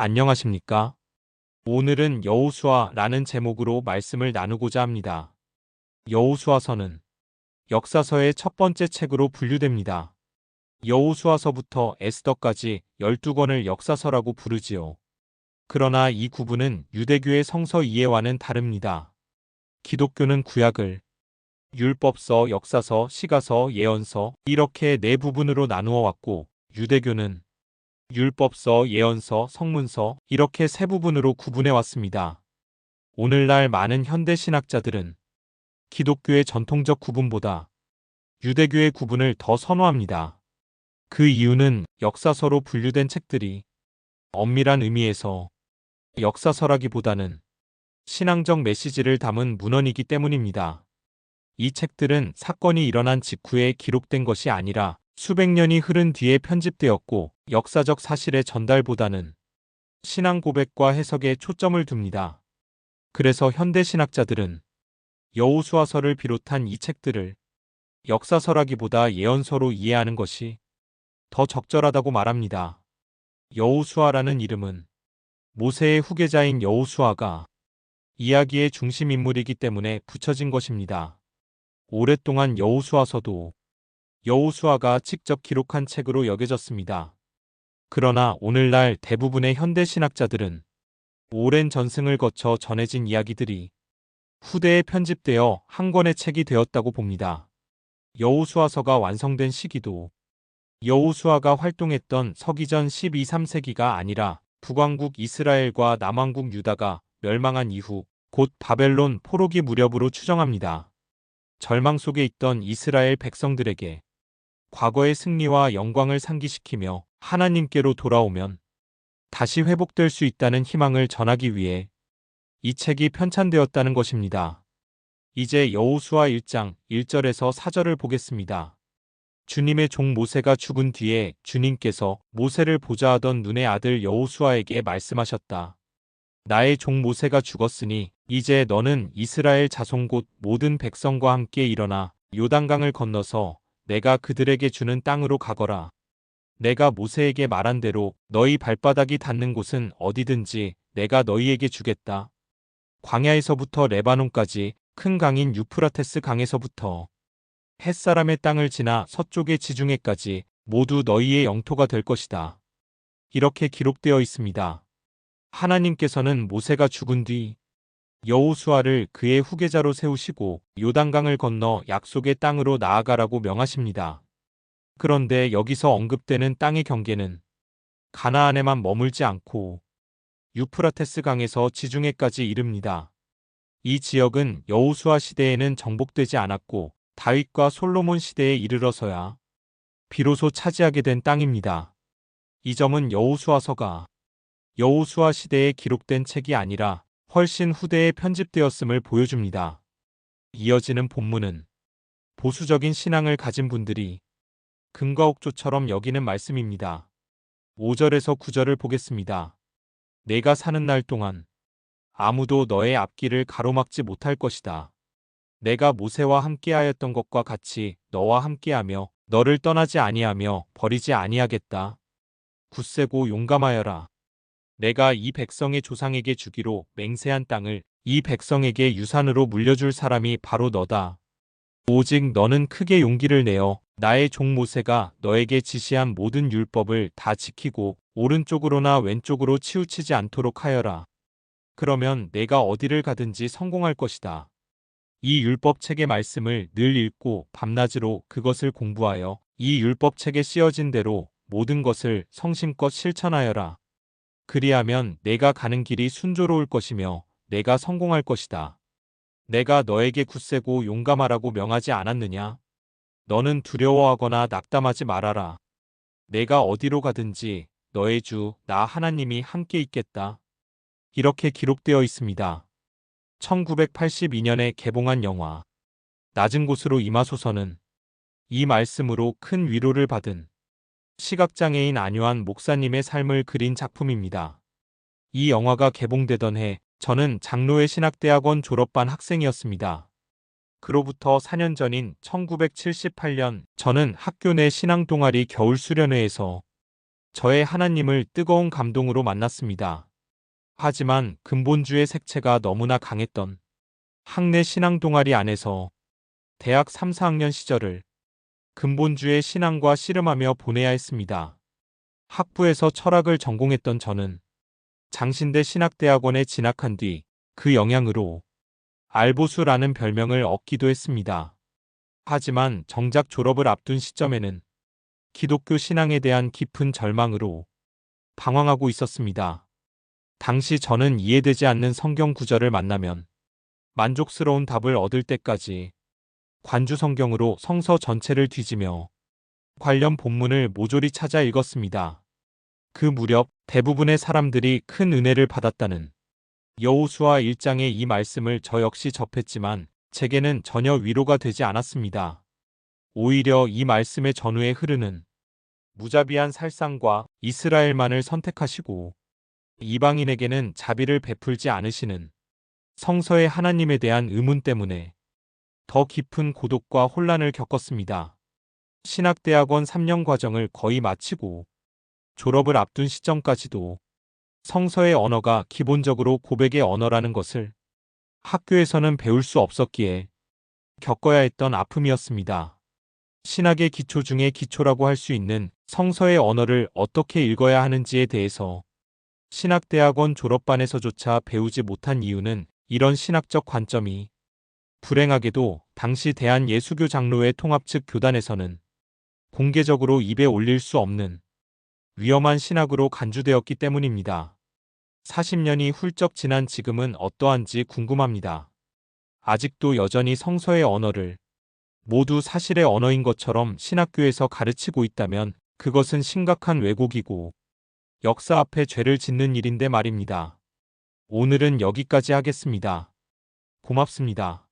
안녕하십니까? 오늘은 여호수아라는 제목으로 말씀을 나누고자 합니다. 여호수아서는 역사서의 첫 번째 책으로 분류됩니다. 여호수아서부터 에스더까지 12권을 역사서라고 부르지요. 그러나 이 구분은 유대교의 성서 이해와는 다릅니다. 기독교는 구약을 율법서, 역사서, 시가서, 예언서 이렇게 네 부분으로 나누어 왔고, 유대교는 율법서, 예언서, 성문서 이렇게 세 부분으로 구분해 왔습니다. 오늘날 많은 현대 신학자들은 기독교의 전통적 구분보다 유대교의 구분을 더 선호합니다. 그 이유는 역사서로 분류된 책들이 엄밀한 의미에서 역사서라기보다는 신앙적 메시지를 담은 문헌이기 때문입니다. 이 책들은 사건이 일어난 직후에 기록된 것이 아니라 수백 년이 흐른 뒤에 편집되었고, 역사적 사실의 전달보다는 신앙 고백과 해석에 초점을 둡니다. 그래서 현대 신학자들은 여호수아서를 비롯한 이 책들을 역사서라기보다 예언서로 이해하는 것이 더 적절하다고 말합니다. 여호수아라는 이름은 모세의 후계자인 여호수아가 이야기의 중심 인물이기 때문에 붙여진 것입니다. 오랫동안 여호수아서도 여호수아가 직접 기록한 책으로 여겨졌습니다. 그러나 오늘날 대부분의 현대 신학자들은 오랜 전승을 거쳐 전해진 이야기들이 후대에 편집되어 한 권의 책이 되었다고 봅니다. 여호수아서가 완성된 시기도 여호수아가 활동했던 서기전 12, 3세기가 아니라 북왕국 이스라엘과 남왕국 유다가 멸망한 이후 곧 바벨론 포로기 무렵으로 추정합니다. 절망 속에 있던 이스라엘 백성들에게 과거의 승리와 영광을 상기시키며 하나님께로 돌아오면 다시 회복될 수 있다는 희망을 전하기 위해 이 책이 편찬되었다는 것입니다. 이제 여호수아 1장 1절에서 4절을 보겠습니다. 주님의 종 모세가 죽은 뒤에 주님께서 모세를 보좌하던 눈의 아들 여호수아에게 말씀하셨다. 나의 종 모세가 죽었으니 이제 너는 이스라엘 자손 곧 모든 백성과 함께 일어나 요단강을 건너서 내가 그들에게 주는 땅으로 가거라. 내가 모세에게 말한 대로 너희 발바닥이 닿는 곳은 어디든지 내가 너희에게 주겠다. 광야에서부터 레바논까지 큰 강인 유프라테스 강에서부터 햇사람의 땅을 지나 서쪽의 지중해까지 모두 너희의 영토가 될 것이다. 이렇게 기록되어 있습니다. 하나님께서는 모세가 죽은 뒤 여호수아를 그의 후계자로 세우시고 요단강을 건너 약속의 땅으로 나아가라고 명하십니다. 그런데 여기서 언급되는 땅의 경계는 가나안에만 머물지 않고 유프라테스 강에서 지중해까지 이릅니다. 이 지역은 여호수아 시대에는 정복되지 않았고 다윗과 솔로몬 시대에 이르러서야 비로소 차지하게 된 땅입니다. 이 점은 여호수아서가 여호수아 시대에 기록된 책이 아니라 훨씬 후대에 편집되었음을 보여줍니다. 이어지는 본문은 보수적인 신앙을 가진 분들이 금과옥조처럼 여기는 말씀입니다. 5절에서 9절을 보겠습니다. 내가 사는 날 동안 아무도 너의 앞길을 가로막지 못할 것이다. 내가 모세와 함께하였던 것과 같이 너와 함께하며 너를 떠나지 아니하며 버리지 아니하겠다. 굳세고 용감하여라. 내가 이 백성의 조상에게 주기로 맹세한 땅을 이 백성에게 유산으로 물려줄 사람이 바로 너다. 오직 너는 크게 용기를 내어 나의 종 모세가 너에게 지시한 모든 율법을 다 지키고 오른쪽으로나 왼쪽으로 치우치지 않도록 하여라. 그러면 내가 어디를 가든지 성공할 것이다. 이 율법책의 말씀을 늘 읽고 밤낮으로 그것을 공부하여 이 율법책에 씌어진 대로 모든 것을 성심껏 실천하여라. 그리하면 내가 가는 길이 순조로울 것이며 내가 성공할 것이다. 내가 너에게 굳세고 용감하라고 명하지 않았느냐? 너는 두려워하거나 낙담하지 말아라. 내가 어디로 가든지 너의 주, 나 하나님이 함께 있겠다. 이렇게 기록되어 있습니다. 1982년에 개봉한 영화 낮은 곳으로 임하소서는 이 말씀으로 큰 위로를 받은 시각장애인 안요한 목사님의 삶을 그린 작품입니다. 이 영화가 개봉되던 해 저는 장로회 신학대학원 졸업반 학생이었습니다. 그로부터 4년 전인 1978년 저는 학교 내 신앙동아리 겨울수련회에서 저의 하나님을 뜨거운 감동으로 만났습니다. 하지만 근본주의 색채가 너무나 강했던 학내 신앙 동아리 안에서 대학 3, 4학년 시절을 근본주의 신앙과 씨름하며 보내야 했습니다. 학부에서 철학을 전공했던 저는 장신대 신학대학원에 진학한 뒤 그 영향으로 알보수라는 별명을 얻기도 했습니다. 하지만 정작 졸업을 앞둔 시점에는 기독교 신앙에 대한 깊은 절망으로 방황하고 있었습니다. 당시 저는 이해되지 않는 성경 구절을 만나면 만족스러운 답을 얻을 때까지 관주 성경으로 성서 전체를 뒤지며 관련 본문을 모조리 찾아 읽었습니다. 그 무렵 대부분의 사람들이 큰 은혜를 받았다는 여호수아 1장의 이 말씀을 저 역시 접했지만 제게는 전혀 위로가 되지 않았습니다. 오히려 이 말씀의 전후에 흐르는 무자비한 살상과 이스라엘만을 선택하시고 이방인에게는 자비를 베풀지 않으시는 성서의 하나님에 대한 의문 때문에 더 깊은 고독과 혼란을 겪었습니다. 신학대학원 3년 과정을 거의 마치고 졸업을 앞둔 시점까지도 성서의 언어가 기본적으로 고백의 언어라는 것을 학교에서는 배울 수 없었기에 겪어야 했던 아픔이었습니다. 신학의 기초 중에 기초라고 할 수 있는 성서의 언어를 어떻게 읽어야 하는지에 대해서 신학대학원 졸업반에서조차 배우지 못한 이유는 이런 신학적 관점이 불행하게도 당시 대한예수교 장로회 통합 측 교단에서는 공개적으로 입에 올릴 수 없는 위험한 신학으로 간주되었기 때문입니다. 40년이 훌쩍 지난 지금은 어떠한지 궁금합니다. 아직도 여전히 성서의 언어를 모두 사실의 언어인 것처럼 신학교에서 가르치고 있다면 그것은 심각한 왜곡이고 역사 앞에 죄를 짓는 일인데 말입니다. 오늘은 여기까지 하겠습니다. 고맙습니다.